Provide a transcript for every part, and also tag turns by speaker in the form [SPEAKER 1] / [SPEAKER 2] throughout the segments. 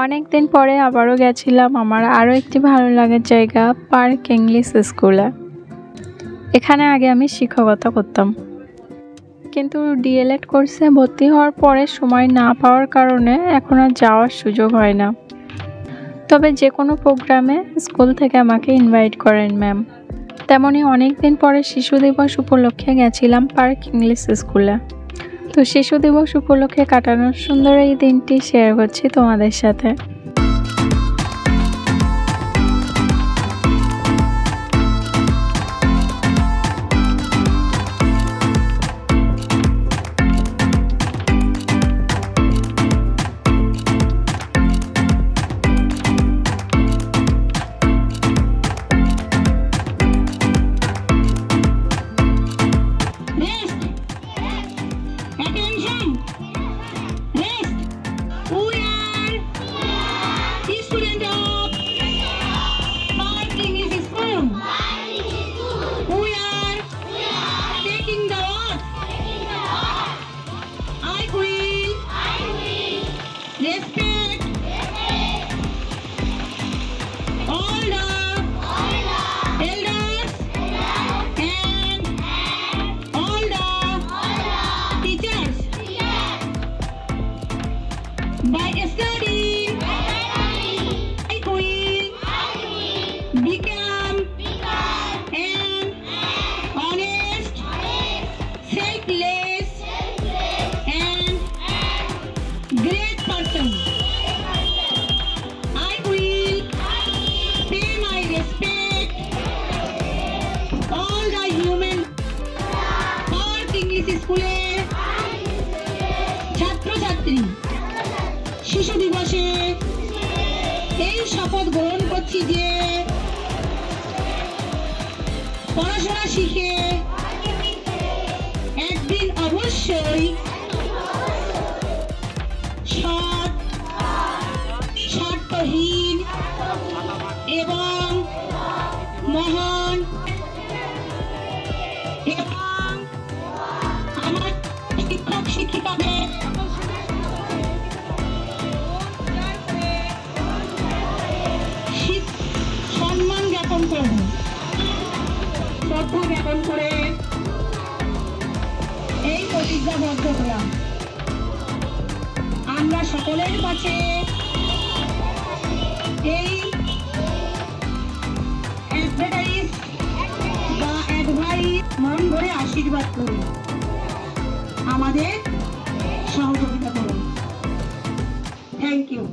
[SPEAKER 1] অনেকদিন পরে আবারও গেছিলাম আমার আরও একটি ভালো লাগার জায়গা, পার্ক ইংলিশ স্কুলে। এখানে আগে আমি শিক্ষকতা করতাম, কিন্তু ডিএলএড কোর্সে ভর্তি হওয়ার পরে সময় না পাওয়ার কারণে এখন আর যাওয়ার সুযোগ হয় না। তবে যে কোনো প্রোগ্রামে স্কুল থেকে আমাকে ইনভাইট করেন ম্যাম। তেমনই অনেকদিন পরে শিশু দিবস উপলক্ষে গেছিলাম পার্ক ইংলিশ স্কুলে। তো শিশু দিবস উপলক্ষে কাটানোর সুন্দর এই দিনটি শেয়ার করছি তোমাদের সাথে।
[SPEAKER 2] By studying, I will become an honest, selfless, and great person. I will pay my respect all the human. Park English School ছাত্র-ছাত্রী শিশু দিবসে এই শপথ গ্রহণ করছি যে পড়াশোনা শিখে একদিন অবশ্যই সৎ, স্বার্থহীন এবং মহান এবং আমার শিক্ষক শিক্ষিকাদের সম্মান জ্ঞাপন করব, শ্রদ্ধা জ্ঞাপন করে এই প্রতিজ্ঞাবদ্ধ হলাম। আমরা সকলের কাছে এই অ্যাডভাইস মন ভরে আশীর্বাদ করুন, আমাদের সহযোগিতা করুন। Thank you.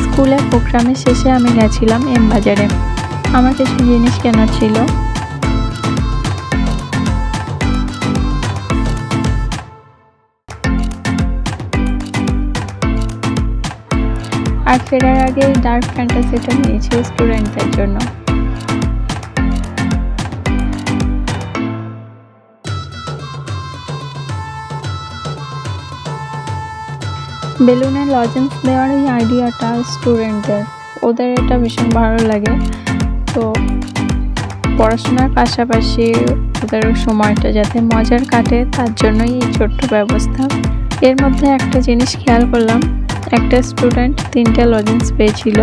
[SPEAKER 1] স্কুলের প্রোগ্রামের শেষে আমি গেছিলাম এম বাজারে। আমার কিছু জিনিস কেনার ছিল। আর ফেরার আগে ডার্ক ফ্যান্টাসিটা নিয়েছি স্টুডেন্টদের জন্য। বেলুনের লজেন্স দেওয়ার এই আইডিয়াটা স্টুডেন্টদের, ওদের এটা ভীষণ ভালো লাগে। তো পড়াশোনার পাশাপাশি ওদের সময়টা যাতে মজার কাটে তার জন্যই এই ছোট্ট ব্যবস্থা। এর মধ্যে একটা জিনিস খেয়াল করলাম, একটা স্টুডেন্ট 3টে লজেন্স পেয়েছিল,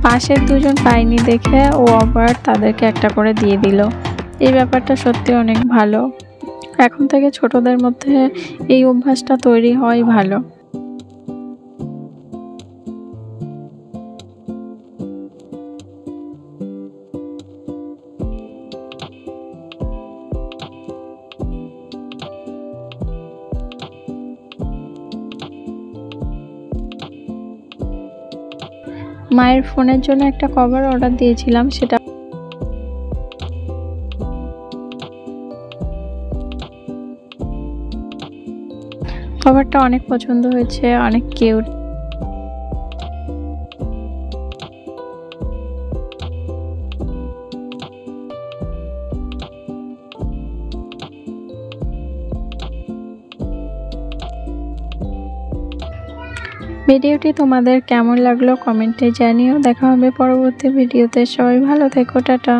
[SPEAKER 1] পাশের 2জন পায়নি দেখে ও আবার তাদেরকে একটা করে দিয়ে দিল। এই ব্যাপারটা সত্যি অনেক ভালো। এখন থেকে ছোটদের মধ্যে এই অভ্যাসটা তৈরি হয় ভালো। মায়ের ফোনের জন্য একটা কভার অর্ডার দিয়েছিলাম, সেটা কভারটা অনেক পছন্দ হয়েছে, অনেক কিউট। ভিডিওটি তোমাদের কেমন লাগলো কমেন্টে জানিও। দেখা হবে পরবর্তী ভিডিওতে। সবাই ভালো থেকো, টাটা।